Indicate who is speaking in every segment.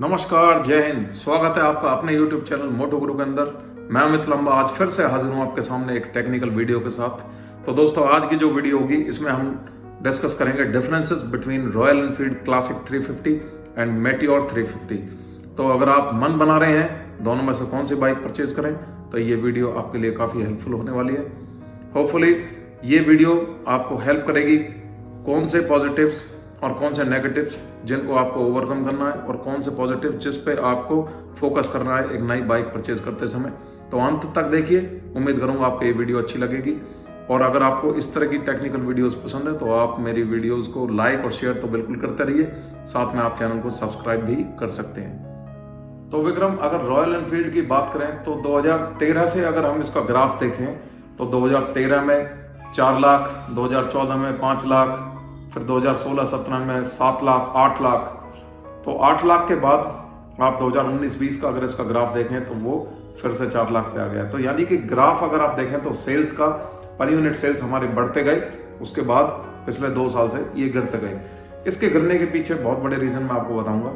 Speaker 1: नमस्कार, जय हिंद। स्वागत है आपका अपने YouTube चैनल मोटो गुरु के अंदर। मैं अमित लंबा आज फिर से हाजिर हूं आपके सामने एक टेक्निकल वीडियो के साथ। तो दोस्तों, आज की जो वीडियो होगी इसमें हम डिस्कस करेंगे differences between royal Enfield classic 350 and meteor 350। तो अगर आप मन बना रहे हैं दोनों में से कौन सी बाइक परचेज करें, तो ये वीडियो आपके लिए काफ़ी हेल्पफुल होने वाली है। होपफुली ये वीडियो आपको हेल्प करेगी कौन से पॉजिटिव्स और कौन से नेगेटिव्स जिनको आपको ओवरकम करना है और कौन से पॉजिटिव जिस पे आपको फोकस करना है एक नई बाइक परचेज करते समय। तो अंत तक देखिए, उम्मीद करूंगा आपको ये वीडियो अच्छी लगेगी। और अगर आपको इस तरह की टेक्निकल वीडियोस पसंद है तो आप मेरी वीडियोस को लाइक और शेयर तो बिल्कुल करते रहिए, साथ में आप चैनल को सब्सक्राइब भी कर सकते हैं। तो विक्रम, अगर रॉयल एनफील्ड की बात करें तो 2013 से अगर हम इसका ग्राफ देखें तो 2013 में 4 लाख, 2014 में 5 लाख, फिर 2016-17 में 7 लाख, 8 लाख। तो 8 लाख के बाद आप 2019-20 का अगर इसका ग्राफ देखें तो वो फिर से 4 लाख पे आ गया। तो यानी कि ग्राफ अगर आप देखें तो सेल्स का पर यूनिट सेल्स हमारे बढ़ते गए, उसके बाद पिछले 2 साल से ये गिरते गए। इसके गिरने के पीछे बहुत बड़े रीजन मैं आपको बताऊंगा।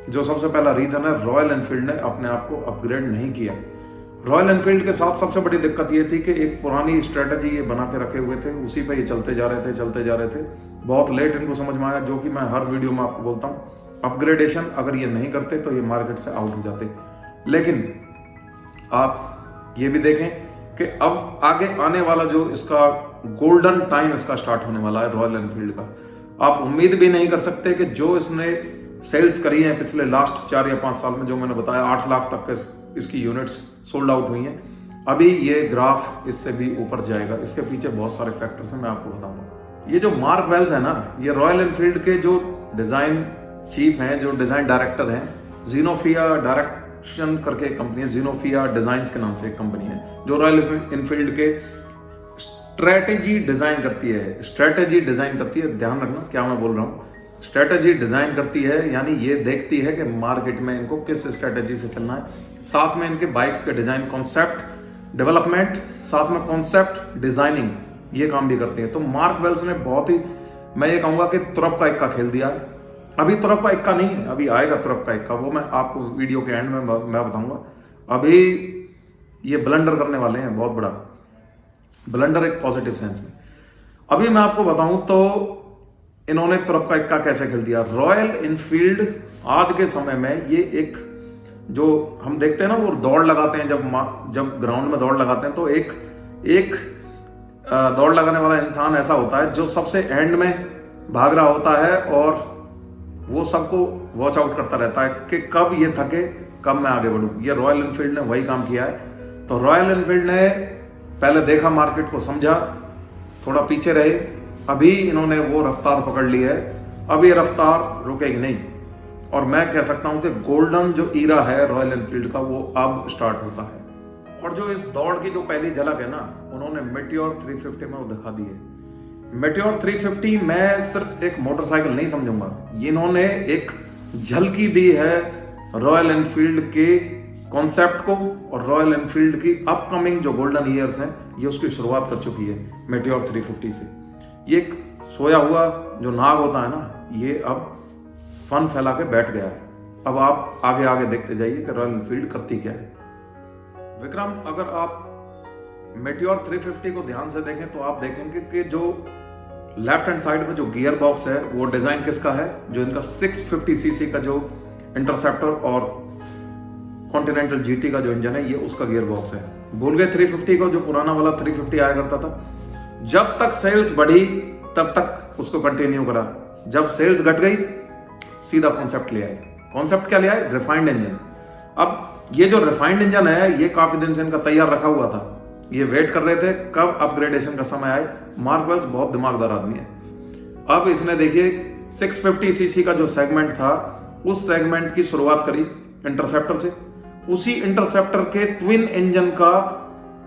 Speaker 1: जो सबसे पहला रीजन है, रॉयल एनफील्ड ने अपने आप को अपग्रेड नहीं किया। रॉयल एनफील्ड के साथ सबसे बड़ी दिक्कत ये थी कि एक पुरानी स्ट्रेटजी ये बना के रखे हुए थे, उसी पे ये चलते जा रहे थे। बहुत लेट इनको समझ में आया, जो कि मैं हर वीडियो में आपको बोलता हूँ, अपग्रेडेशन अगर ये नहीं करते तो ये मार्केट से आउट हो जाते। लेकिन आप ये भी देखें कि अब आगे आने वाला जो इसका गोल्डन टाइम इसका स्टार्ट होने वाला है रॉयल एनफील्ड का। आप उम्मीद भी नहीं कर सकते कि जो इसने सेल्स करी है पिछले लास्ट 4 या 5 साल में, जो मैंने बताया 8 लाख तक इसकी यूनिट्स सोल्ड आउट हुई हैं, अभी ये ग्राफ इससे भी ऊपर जाएगा। इसके पीछे बहुत सारे फैक्टर्स हैं, मैं आपको बताऊंगा। ये जो मार्क वेल्स है ना, ये रॉयल एनफील्ड के जो डिजाइन चीफ हैं, जो डिजाइन डायरेक्टर हैं, जीनोफिया डायरेक्शन करके एक कंपनी है, जीनोफिया डिजाइन्स के नाम से एक कंपनी है, जो रॉयल एनफील्ड के स्ट्रेटेजी डिजाइन करती है। ध्यान रखना क्या मैं बोल रहा हूँ, स्ट्रेटेजी डिजाइन करती है, यानी ये देखती है कि मार्केट में इनको किस स्ट्रेटेजी से चलना है। साथ में इनके बाइक्स के डिजाइन, कॉन्सेप्ट डेवलपमेंट, साथ में कॉन्सेप्ट डिजाइनिंग, ये काम भी करती है। तो मार्क वेल्स ने बहुत ही, मैं ये कहूंगा कि तुरप का इक्का खेल दिया है। अभी तुरप का इक्का नहीं है, अभी आएगा तुरप का इक्का, वो मैं आपको वीडियो के एंड में मैं बताऊंगा। अभी ये ब्लंडर करने वाले हैं, बहुत बड़ा ब्लंडर एक पॉजिटिव सेंस में। अभी मैं आपको बताऊं तो इन्होंने तुरप का इक्का कैसे खेल दिया। रॉयल एनफील्ड आज के समय में ये एक, जो हम देखते हैं ना, वो दौड़ लगाते हैं, जब ग्राउंड में दौड़ लगाते हैं तो एक दौड़ लगाने वाला इंसान ऐसा होता है जो सबसे एंड में भाग रहा होता है और वो सबको वॉच आउट करता रहता है कि कब ये थके, कब मैं आगे बढ़ूं। ये रॉयल एनफील्ड ने वही काम किया है। तो रॉयल एनफील्ड ने पहले देखा, मार्केट को समझा, थोड़ा पीछे रहे, अभी इन्होंने वो रफ्तार पकड़ ली है। अब ये रफ्तार रुकेगी नहीं, और मैं कह सकता हूं कि गोल्डन जो ईरा है रॉयल एनफील्ड का, वो अब स्टार्ट होता है। और जो इस दौड़ की जो पहली झलक है ना, उन्होंने मेटियोर 350 में वो दिखा दी है। मेटियोर 350 मैं सिर्फ एक मोटरसाइकिल नहीं समझूंगा, इन्होंने एक झलकी दी है रॉयल एनफील्ड के कॉन्सेप्ट को, और रॉयल एनफील्ड की अपकमिंग जो गोल्डन ईयर्स हैं, ये उसकी शुरुआत कर चुकी है मेटियोर 350 से। ये एक सोया हुआ जो नाग होता है ना, ये अब फन फैला के बैठ गया है। अब आप आगे आगे देखते जाइए कि रॉयल एनफील्ड करती क्या है। विक्रम, अगर आप मेटियोर 350 को ध्यान से देखें तो आप देखेंगे कि जो लेफ्ट हैंड साइड में जो गियर बॉक्स है, वो डिजाइन किसका है, जो इनका 650 सीसी का जो इंटरसेप्टर और कॉन्टिनेंटल जीटी का जो इंजन है, ये उसका गियर बॉक्स है। भूल गए 350 को, जो पुराना वाला 350 आया करता था। जब तक सेल्स बढ़ी तब तक उसको कंटिन्यू करा, जब सेल्स घट गई सीधा कॉन्सेप्ट ले आए। कॉन्सेप्ट क्या ले आए? Refined engine. अब ये जो रिफाइंड इंजन है, ये काफी दिन से इनका तैयार रखा हुआ था, ये वेट कर रहे थे कब अपग्रेडेशन का समय आए। मार्क वेल्स बहुत दिमागदार आदमी है। अब इसने देखिए 650 सीसी का जो सेगमेंट था, उस सेगमेंट की शुरुआत करी इंटरसेप्टर से। उसी इंटरसेप्टर के ट्विन इंजन का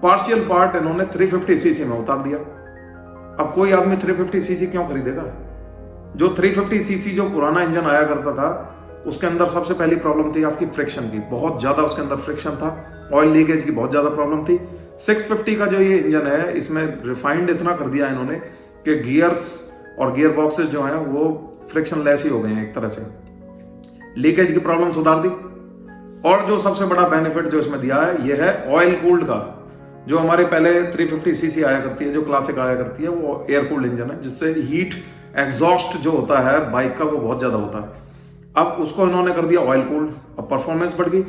Speaker 1: पार्शियल पार्ट इन्होंने 350 सीसी में उतार दिया। अब कोई आदमी 350 सीसी क्यों खरीदेगा? जो 350 सीसी जो पुराना इंजन आया करता था, उसके अंदर सबसे पहली प्रॉब्लम थी आपकी फ्रिक्शन की, बहुत ज्यादा उसके अंदर फ्रिक्शन था, ऑयल लीकेज की बहुत ज्यादा प्रॉब्लम थी। 650 का जो ये इंजन है, इसमें रिफाइंड इतना कर दिया इन्होंने कि गियर्स और गियर बॉक्सेस जो हैं वो फ्रिक्शन लेस ही हो गए हैं एक तरह से। लीकेज की प्रॉब्लम सुधार दी। और जो सबसे बड़ा बेनिफिट जो इसमें दिया है ये है ऑयल कूल्ड का। जो हमारे पहले 350 सीसी आया करती है, जो क्लासिक आया करती है, वो एयर कूल्ड इंजन है, जिससे हीट एग्जॉस्ट जो होता है बाइक का वो बहुत ज्यादा होता है। अब उसको इन्होंने कर दिया ऑयल कूल्ड, अब परफॉर्मेंस बढ़ गई।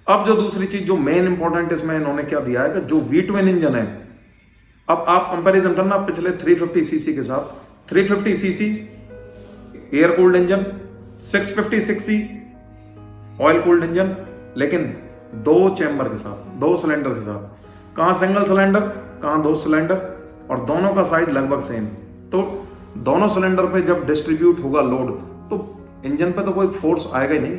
Speaker 1: अब जो दूसरी चीज जो मेन इंपॉर्टेंट इसमें इन्होंने क्या दिया है कि जो वी ट्विन इंजन है, अब आप कंपैरिजन करना पिछले 350 सीसी के साथ। 350 CC air cooled engine, 650 CC oil cooled engine, लेकिन 2 चैम्बर के साथ, 2 सिलेंडर के साथ। कहां सिंगल सिलेंडर, कहां 2 सिलेंडर, और दोनों का साइज लगभग सेम। तो दोनों सिलेंडर पे जब डिस्ट्रीब्यूट होगा लोड, तो इंजन पे तो कोई फोर्स आएगा ही नहीं।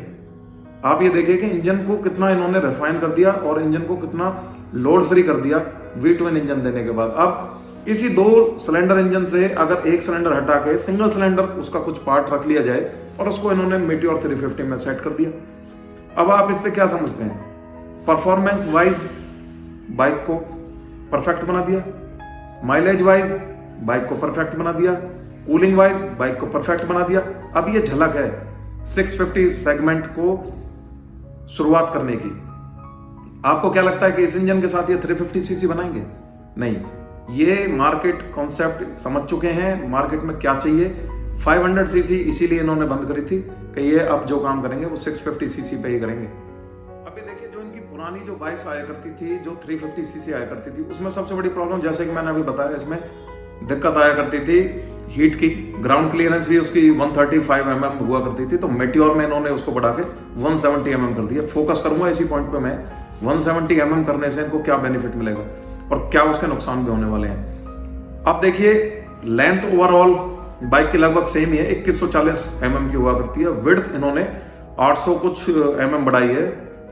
Speaker 1: आप ये देखिए कि इंजन को कितना इन्होंने रिफाइन कर दिया और इंजन को कितना लोड फ्री कर दिया वी ट्विन इंजन देने के बाद। अब इसी 2 सिलेंडर इंजन से अगर एक सिलेंडर हटा के सिंगल सिलेंडर उसका कुछ पार्ट रख लिया जाए और उसको इन्होंने मेटियोर 350 में सेट कर दिया। अब आप इससे क्या समझते हैं? परफॉर्मेंस वाइज बाइक को परफेक्ट बना दिया, माइलेज वाइज बाइक को परफेक्ट बना दिया, कूलिंग वाइज बाइक को परफेक्ट बना दिया। अब ये झलक है 650 सेगमेंट को शुरुआत करने की। आपको क्या लगता है कि इस इंजन के साथ ये 350 सीसी बनाएंगे? नहीं, ये मार्केट कॉन्सेप्ट समझ चुके हैं, मार्केट में क्या चाहिए। 500 सीसी इसीलिए इन्होंने बंद करी थी कि ये अब जो काम करेंगे वो 650 सीसी पे ही करेंगे। अभी देखिए जो इनकी पुरानी जो बाइक्स आया करती थी, जो 350 सीसी आया करती थी, उसमें सबसे बड़ी प्रॉब्लम जैसे कि मैंने अभी बताया, इसमें दिक्कत आया करती थी हीट की। ग्राउंड क्लियरेंस भी उसकी 135 mm हुआ करती थी, तो मेटियोर में इन्होंने उसको बढ़ा के 170 mm कर दिया। फोकस करूंगा इसी पॉइंट पे मैं, 170 mm करने से इनको क्या बेनिफिट मिलेगा और क्या उसके नुकसान भी होने वाले हैं। अब देखिए लेंथ ओवरऑल बाइक की लगभग सेम ही है, 2140 mm की हुआ करती है। विड्थ इन्होंने 800 कुछ mm बढ़ाई है,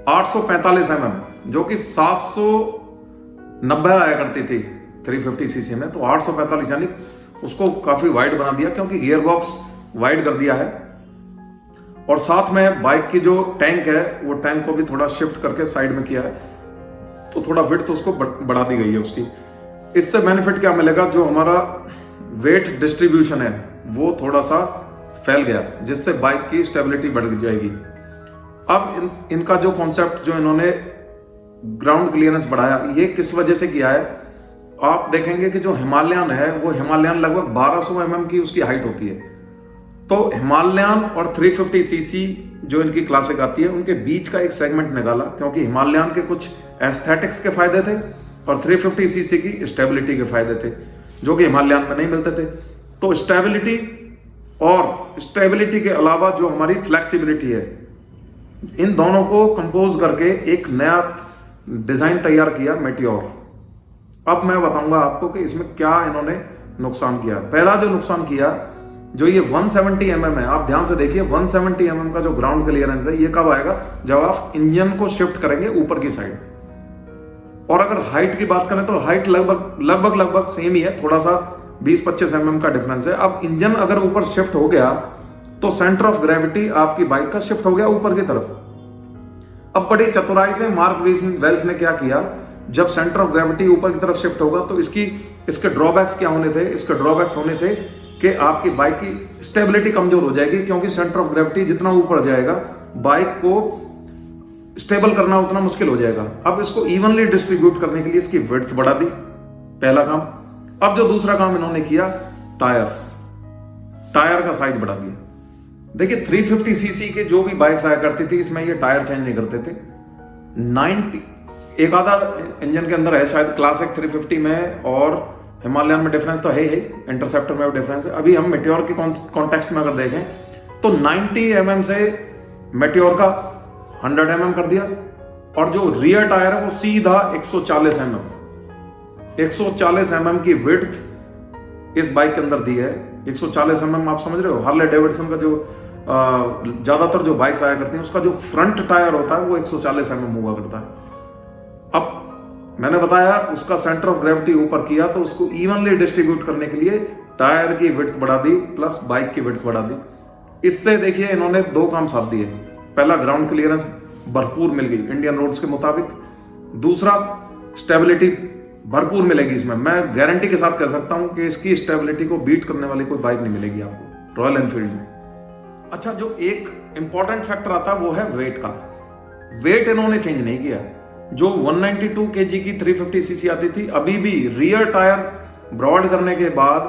Speaker 1: 845 mm, जो कि 790 आया करती थी 350 सीसी में, तो 845 यानी उसको काफी वाइड बना दिया, क्योंकि गियर बॉक्स वाइड कर दिया है। और साथ में बाइक की जो टैंक है वो टैंक को भी थोड़ा शिफ्ट करके साइड में किया है, तो थोड़ा विड्थ उसको बढ़ा दी गई है उसकी। इससे बेनिफिट क्या मिलेगा? जो हमारा वेट डिस्ट्रीब्यूशन है वो थोड़ा सा फैल गया, जिससे बाइक की स्टेबिलिटी बढ़ जाएगी। अब इनका जो कॉन्सेप्ट जो इन्होंने ग्राउंड क्लियरेंस बढ़ाया, ये किस वजह से किया है? आप देखेंगे कि जो हिमालयन है वो हिमालयन लगभग 1200 mm की उसकी हाइट होती है। तो हिमालयन और 350 सीसी जो इनकी क्लासिक आती है, उनके बीच का एक सेगमेंट निकाला, क्योंकि हिमालयन के कुछ एस्थेटिक्स के फायदे थे और 350 सीसी की स्टेबिलिटी के फायदे थे, जो कि हिमालयन में नहीं मिलते थे। तो स्टेबिलिटी और स्टेबिलिटी के अलावा जो हमारी फ्लेक्सिबिलिटी है, इन दोनों को कंपोज करके एक नया डिजाइन तैयार किया मेटियोर। अब मैं बताऊंगा आपको कि इसमें क्या इन्होंने नुकसान किया। पहला जो नुकसान किया, जो ये 170 mm है, आप ध्यान से देखिए 170 mm का जो ग्राउंड क्लियरेंस है, ये कब आएगा? जब आप इंजन को शिफ्ट करेंगे ऊपर की साइड। और अगर हाइट की बात करें तो हाइट लगभग सेम ही है, थोड़ा सा 20-25 mm का डिफरेंस है। अब इंजन अगर ऊपर शिफ्ट हो गया तो सेंटर ऑफ ग्रेविटी आपकी बाइक का शिफ्ट हो गया ऊपर की तरफ। अब बड़ी चतुराई से मार्क वेल्स ने क्या किया, जब सेंटर ऑफ ग्रेविटी ऊपर की तरफ शिफ्ट होगा तो इसके ड्रॉबैक्स क्या होने थे? इसके ड्रॉबैक्स होने थे कि आपकी बाइक की स्टेबिलिटी कमजोर हो जाएगी, क्योंकि सेंटर ऑफ ग्रेविटी जितना ऊपर जाएगा बाइक को स्टेबल करना उतना मुश्किल हो जाएगा। अब इसको इवनली डिस्ट्रीब्यूट करने के लिए इसकी विड्थ बढ़ा दी, पहला काम। अब जो दूसरा काम इन्होंने किया, टायर का साइज बढ़ा दिया। देखिए 350 सीसी के जो भी बाइक्स आया करती थी, इसमें ये टायर चेंज नहीं करते थे। 90 एक आधा इंजन के अंदर है शायद क्लासिक 350 में, और हिमालयन में डिफरेंस तो है ही, इंटरसेप्टर में भी डिफरेंस है। अभी हम मेटियोर के कॉन्टेक्स्ट में अगर देखें तो 90 mm से मेटियोर का 100 mm कर दिया, और जो रियर टायर है वो सीधा 140 mm की विड्थ इस बाइक के अंदर दी है। 140 mm आप समझ रहे हो? हार्ले डेविडसन का जो ज्यादातर जो बाइक्स आया करती हैं उसका जो फ्रंट टायर होता है वो 140 mm हुआ करता है। अब मैंने बताया उसका सेंटर ऑफ ग्रेविटी ऊपर किया, तो उसको इवनली डिस्ट्रीब्यूट करने के लिए टायर की विड्थ बढ़ा दी प्लस बाइक की विड्थ बढ़ा दी। इससे देखिए इन्होंने 2 काम साध दिए। पहला, ग्राउंड क्लियरेंस भरपूर मिल गई इंडियन रोड्स के मुताबिक। दूसरा, स्टेबिलिटी भरपूर मिलेगी इसमें। मैं गारंटी के साथ कह सकता हूं कि इसकी स्टेबिलिटी को बीट करने वाली कोई बाइक नहीं मिलेगी आपको रॉयल एनफील्ड में। अच्छा, जो एक इंपॉर्टेंट फैक्टर आता है वो है वेट का। वेट इन्होंने चेंज नहीं किया। जो 192 केजी की 350 सीसी आती थी, अभी भी रियर टायर ब्रॉड करने के बाद,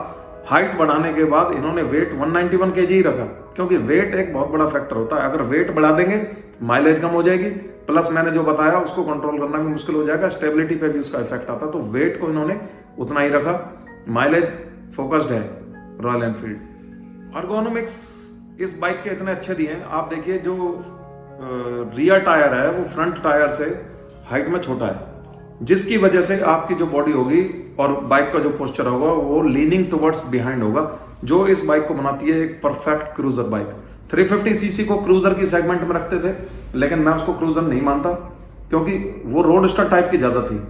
Speaker 1: हाइट बढ़ाने के बाद इन्होंने वेट 191 केजी ही रखा, क्योंकि वेट एक बहुत बड़ा फैक्टर होता है। अगर वेट बढ़ा देंगे माइलेज कम हो जाएगी, प्लस मैंने जो बताया उसको कंट्रोल करना भी मुश्किल हो जाएगा, स्टेबिलिटी पे भी उसका इफेक्ट आता है। तो वेट को इन्होंने उतना ही रखा। माइलेज फोकस्ड है रॉयल एनफील्ड। अर्गोनॉमिक्स इस बाइक के इतने अच्छे दिए हैं। आप देखिए, जो रियर टायर है वो फ्रंट टायर से हाइट में छोटा है, जिसकी वजह से आपकी जो बॉडी होगी और बाइक का जो पोस्चर होगा वो लीनिंग टुवर्ड्स बिहाइंड होगा, जो इस बाइक को बनाती है एक परफेक्ट क्रूजर बाइक। 350 सीसी को क्रूजर की सेगमेंट में रखते थे, लेकिन मैं उसको क्रूजर नहीं मानता, क्योंकि वो रोडस्टर टाइप की ज्यादा थी।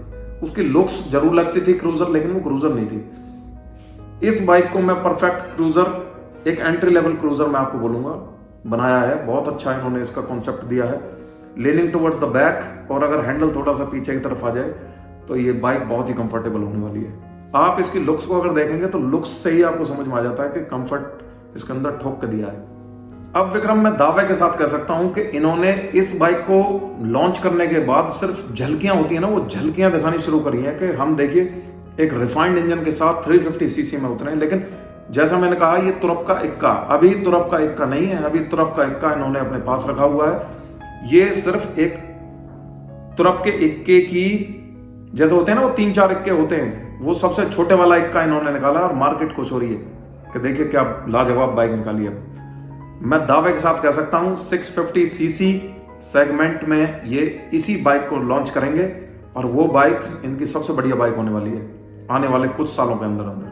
Speaker 1: उसकी लुक्स जरूर लगती थी क्रूजर, लेकिन वो क्रूजर नहीं थी। इस बाइक को मैं परफेक्ट क्रूजर, एक एंट्री लेवल क्रूजर मैं आपको बोलूंगा, बनाया है। बहुत अच्छा इन्होंने इसका कॉन्सेप्ट दिया है, लीनिंग टुवर्ड्स द बैक, और अगर हैंडल थोड़ा सा पीछे की तरफ आ जाए तो ये बाइक बहुत ही कंफर्टेबल होने वाली है। आप इसकी लुक्स को अगर देखेंगे तो लुक्स से ही आपको समझ में आ जाता है कि कंफर्ट इसके अंदर ठोक के दिया है। अब विक्रम, मैं दावे के साथ कह सकता हूं कि इन्होंने इस बाइक को लॉन्च करने के बाद सिर्फ झलकियां होती है ना, वो झलकियां दिखानी शुरू करी हैं कि हम देखिए एक रिफाइंड इंजन के साथ 350 सीसी में उतरे। लेकिन जैसा मैंने कहा, ये तुरप का इक्का, अभी तुरप का इक्का नहीं है, अभी तुरप का इक्का इन्होंने अपने पास रखा हुआ है। ये सिर्फ एक तुरप के इक्के की, जैसे होते हैं ना वो 3-4 इक्के होते हैं, वो सबसे छोटे वाला इक्का इन्होंने निकाला और मार्केट को छोड़ी है कि देखिए क्या लाजवाब बाइक निकाली है। मैं दावे के साथ कह सकता हूं 650 सीसी सेगमेंट में ये इसी बाइक को लॉन्च करेंगे, और वो बाइक इनकी सबसे बढ़िया बाइक होने वाली है आने वाले कुछ सालों के अंदर अंदर।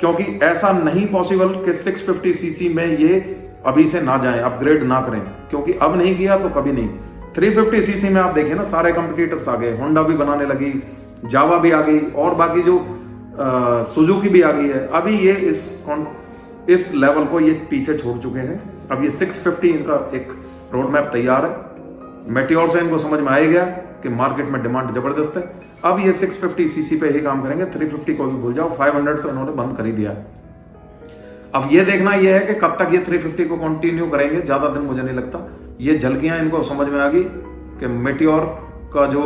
Speaker 1: क्योंकि ऐसा नहीं पॉसिबल कि 650 सीसी में ये अभी से ना जाएं, अपग्रेड ना करें, क्योंकि अब नहीं किया तो कभी नहीं। 350 सीसी में आप देखिए ना, सारे कंपटीटर्स आ गए, होंडा भी बनाने लगी, जावा भी आ गई, और बाकी जो सुजुकी भी आ गई है। अभी ये इस लेवल को ये पीछे छोड़ चुके हैं। अब ये 650 इनका एक रोड मैप तैयार है। मेटियोर से इनको समझ में आ गया कि मार्केट में डिमांड जबरदस्त है। अब ये 650 सीसी पे ही काम करेंगे, 350 को भी भूल जाओ। 500 तो इन्होंने बंद कर ही दिया है। अब ये देखना ये है कि कब तक ये 350 को कंटिन्यू करेंगे, ज्यादा दिन मुझे नहीं लगता। ये झलकियां इनको समझ में आ गई कि मेटियोर का जो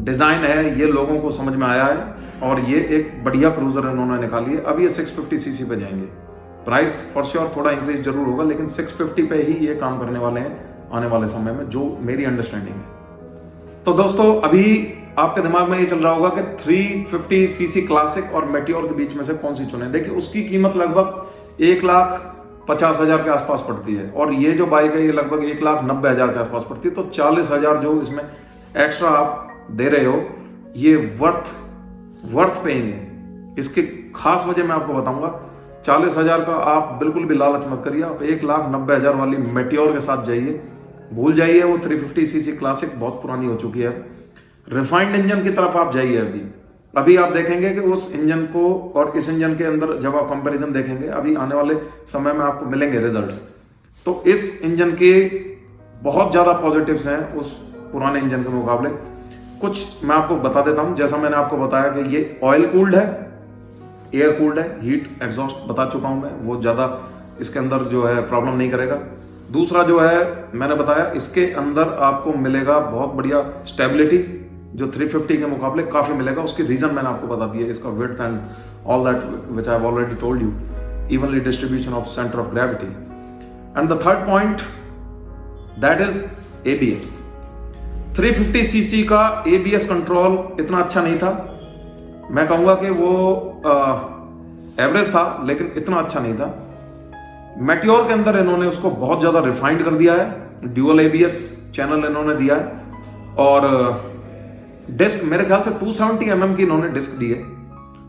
Speaker 1: डिजाइन है ये लोगों को समझ में आया है, और ये एक बढ़िया क्रूजर इन्होंने निकाली है। अब ये 650 सीसी पे जाएंगे। प्राइस फॉर श्योर थोड़ा इंक्रीज जरूर होगा, लेकिन 650 पे ही ये काम करने वाले हैं आने वाले समय में, जो मेरी अंडरस्टैंडिंग है। तो दोस्तों, अभी आपके दिमाग में ये चल रहा होगा कि 350 सीसी क्लासिक और मेटियोर के बीच में से कौन सी चुने। देखिए, उसकी कीमत लगभग 1,50,000 के आसपास पड़ती है, और ये जो बाइक है ये लगभग 1,90,000 के आसपास पड़ती है। तो 40,000 जो इसमें एक्स्ट्रा आप दे रहे हो, ये वर्थ पेइंग है। इसकी खास वजह मैं आपको बताऊंगा। 40,000 का आप बिल्कुल भी लालच मत करिए, आप 1,90,000 वाली मेटियोर के साथ जाइए। भूल जाइए वो 350 सीसी क्लासिक, बहुत पुरानी हो चुकी है। रिफाइंड इंजन की तरफ आप जाइए। अभी आप देखेंगे कि उस इंजन को और इस इंजन के अंदर जब आप कंपैरिजन देखेंगे, अभी आने वाले समय में आपको मिलेंगे रिजल्ट्स, तो इस इंजन के बहुत ज्यादा पॉजिटिव्स हैं उस पुराने इंजन के मुकाबले। कुछ मैं आपको बता देता हूं। जैसा मैंने आपको बताया कि ये ऑयल कूल्ड है, एयर कूल्ड है, हीट एग्जॉस्ट बता चुका हूं मैं, वो ज्यादा इसके अंदर जो है प्रॉब्लम नहीं करेगा। दूसरा जो है मैंने बताया, इसके अंदर आपको मिलेगा बहुत बढ़िया स्टेबिलिटी, जो 350 के मुकाबले काफी मिलेगा। उसकी रीजन मैंने आपको बता दिया, इसका width and all that which I have already told you, evenly distribution of centre of gravity. And the third point, that is ABS। 350 CC का ABS कंट्रोल इतना अच्छा नहीं था। मैं कहूंगा कि वो एवरेज था, लेकिन इतना अच्छा नहीं था। मेटियोर के अंदर इन्होंने उसको बहुत ज्यादा रिफाइंड कर दिया है, ड्यूअल ABS चैनल इन्होंने दिया है, और डिस्क मेरे ख्याल से 270 mm की इन्होंने डिस्क दी है,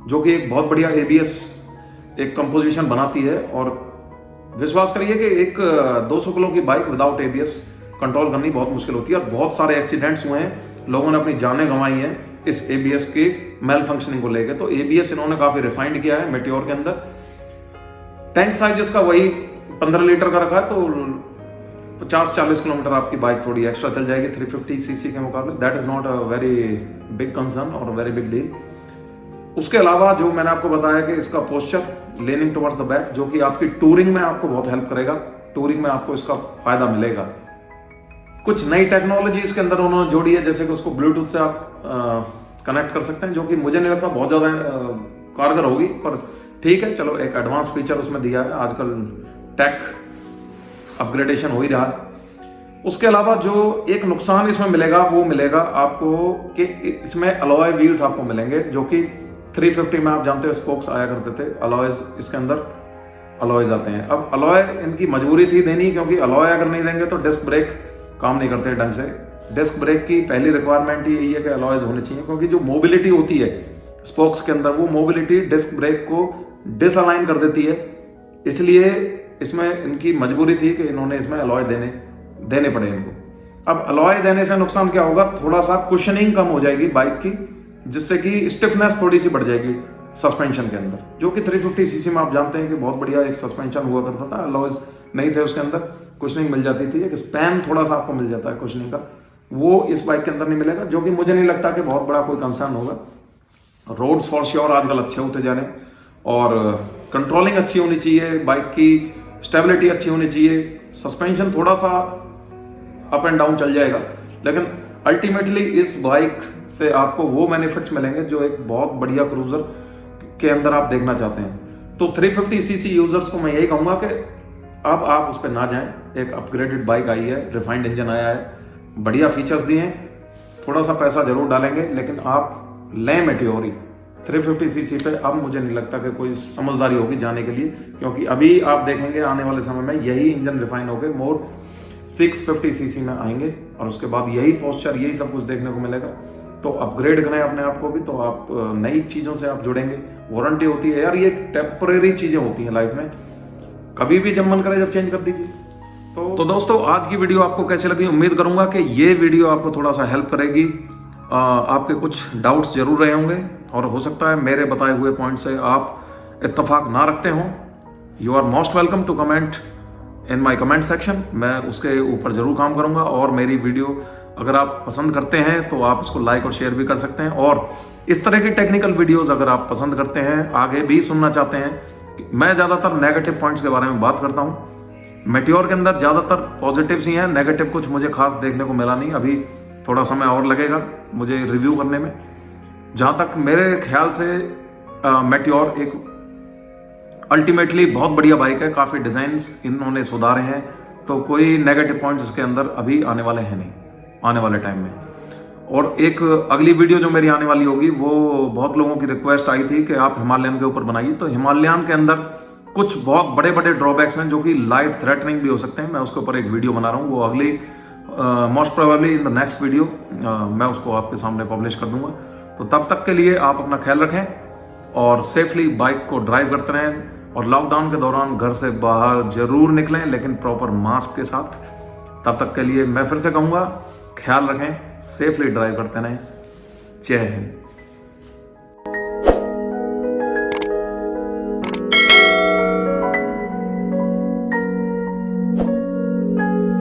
Speaker 1: जो कि एक बहुत बढ़िया ABS एक कंपोजिशन बनाती है। और विश्वास करिए कि एक 200 किलो की बाइक विदाउट ABS कंट्रोल करनी बहुत मुश्किल होती है, और बहुत सारे एक्सीडेंट्स हुए हैं, लोगों ने अपनी जानें गंवाई हैं इस ABS के मेल फंक्शनिंग को लेकर। तो ABS इन्होंने काफी रिफाइंड किया है मेटियोर के अंदर। टैंक साइज इसका वही 15 लीटर का रखा है, तो 50-40 किलोमीटर आपकी बाइक थोड़ी एक्स्ट्रा चल जाएगी 350 सीसी के मुकाबले। That is not a very big concern और वेरी बिग डील। उसके अलावा जो मैंने आपको बताया कि इसका posture leaning towards the back, जो कि आपकी टूरिंग में आपको बहुत हेल्प करेगा, टूरिंग में आपको इसका फायदा मिलेगा। कुछ नई टेक्नोलॉजी इसके अंदर उन्होंने जोड़ी है, जैसे कि उसको ब्लूटूथ से आप कनेक्ट कर सकते हैं, जो कि मुझे नहीं लगता बहुत ज्यादा कारगर होगी, पर ठीक है, चलो एक एडवांस फीचर उसमें दिया है। आजकल टेक अपग्रेडेशन हो ही रहा है। उसके अलावा जो एक नुकसान इसमें मिलेगा वो मिलेगा आपको कि इसमें अलॉय व्हील्स आपको मिलेंगे, जो कि 350 में आप जानते हो स्पोक्स आया करते थे, अलॉयज इसके अंदर अलॉयज आते हैं। अब अलॉय इनकी मजबूरी थी देनी, क्योंकि अलॉय अगर नहीं देंगे तो डिस्क ब्रेक काम नहीं करते ढंग से। डिस्क ब्रेक की पहली रिक्वायरमेंट ही यही है कि अलॉयज होने चाहिए, क्योंकि जो मोबिलिटी होती है स्पोक्स के अंदर, वो मोबिलिटी डिस्क ब्रेक को डिसअलाइन कर देती है। इसलिए इसमें इनकी मजबूरी थी कि इन्होंने इसमें अलॉय देने पड़े इनको। अब अलॉय देने से नुकसान क्या होगा, थोड़ा सा कुशनिंग कम हो जाएगी बाइक की, जिससे कि स्टिफनेस थोड़ी सी बढ़ जाएगी सस्पेंशन के अंदर, जो कि 350 सीसी में आप जानते हैं कि बहुत बढ़िया एक सस्पेंशन हुआ करता था। अलॉयज नहीं थे उसके अंदर, कुशनिंग मिल जाती थी, एक स्पैन थोड़ा सा आपको मिल जाता है कुशनिंग का, वो इस बाइक के अंदर नहीं मिलेगा, जो कि मुझे नहीं लगता कि बहुत बड़ा कोई कंसर्न होगा। रोड्स फॉर श्योर आजकल अच्छे होते जा रहे हैं, और कंट्रोलिंग अच्छी होनी चाहिए, बाइक की स्टेबिलिटी अच्छी होनी चाहिए, सस्पेंशन थोड़ा सा अप एंड डाउन चल जाएगा, लेकिन अल्टीमेटली इस बाइक से आपको वो बेनिफिट्स मिलेंगे जो एक बहुत बढ़िया क्रूजर के अंदर आप देखना चाहते हैं। तो 350 सीसी यूजर्स को मैं यही कहूंगा कि अब आप उस पर ना जाएं। एक अपग्रेडेड बाइक आई है, रिफाइंड इंजन आया है, बढ़िया फीचर्स दिए हैं, थोड़ा सा पैसा जरूर डालेंगे, लेकिन आप लें मेटियोरी 350 सीसी पे। अब मुझे नहीं लगता कि कोई समझदारी होगी जाने के लिए, क्योंकि अभी आप देखेंगे आने वाले समय में यही इंजन रिफाइन होकर मोर 650 सीसी में आएंगे, और उसके बाद यही पोस्चर, यही सब कुछ देखने को मिलेगा। तो अपग्रेड करें अपने आप को भी, तो आप नई चीजों से आप जुड़ेंगे। वारंटी होती है यार, ये टेम्परेरी चीजें होती हैं लाइफ में, कभी भी जब मन करे जब चेंज कर दीजिए। तो दोस्तों, आज की वीडियो आपको कैसे लगी, उम्मीद करूंगा कि ये वीडियो आपको थोड़ा सा हेल्प करेगी। आपके कुछ डाउट्स जरूर रहे होंगे, और हो सकता है मेरे बताए हुए पॉइंट से आप इत्तेफाक ना रखते हों। You are most welcome to comment in my comment section, मैं उसके ऊपर जरूर काम करूंगा। और मेरी वीडियो अगर आप पसंद करते हैं तो आप इसको लाइक और शेयर भी कर सकते हैं, और इस तरह की टेक्निकल वीडियोस अगर आप पसंद करते हैं, आगे भी सुनना चाहते हैं। मैं ज़्यादातर नेगेटिव पॉइंट्स के बारे में बात करता हूँ, मेटियोर के अंदर ज़्यादातर पॉजिटिव्स ही हैं, नेगेटिव कुछ मुझे खास देखने को मिला नहीं। अभी थोड़ा समय और लगेगा मुझे रिव्यू करने में। जहाँ तक मेरे ख्याल से मेटियोर एक अल्टीमेटली बहुत बढ़िया बाइक है, काफ़ी डिज़ाइंस इन्होंने सुधारे हैं, तो कोई नेगेटिव पॉइंट्स इसके अंदर अभी आने वाले हैं नहीं आने वाले टाइम में। और एक अगली वीडियो जो मेरी आने वाली होगी, वो बहुत लोगों की रिक्वेस्ट आई थी कि आप हिमालयन के ऊपर बनाइए, तो हिमालयन के अंदर कुछ बहुत बड़े बड़े ड्रॉबैक्स हैं जो कि लाइफ थ्रेटनिंग भी हो सकते हैं। मैं उसके ऊपर एक वीडियो बना रहा हूँ, वो अगली most probably in the next video मैं उसको आपके सामने पब्लिश कर दूंगा। तो तब तक के लिए आप अपना ख्याल रखें और सेफली बाइक को ड्राइव करते रहें, और लॉकडाउन के दौरान घर से बाहर जरूर निकलें, लेकिन प्रॉपर मास्क के साथ। तब तक के लिए मैं फिर से कहूँगा, ख्याल रखें, सेफली ड्राइव करते रहें। जय हिंद।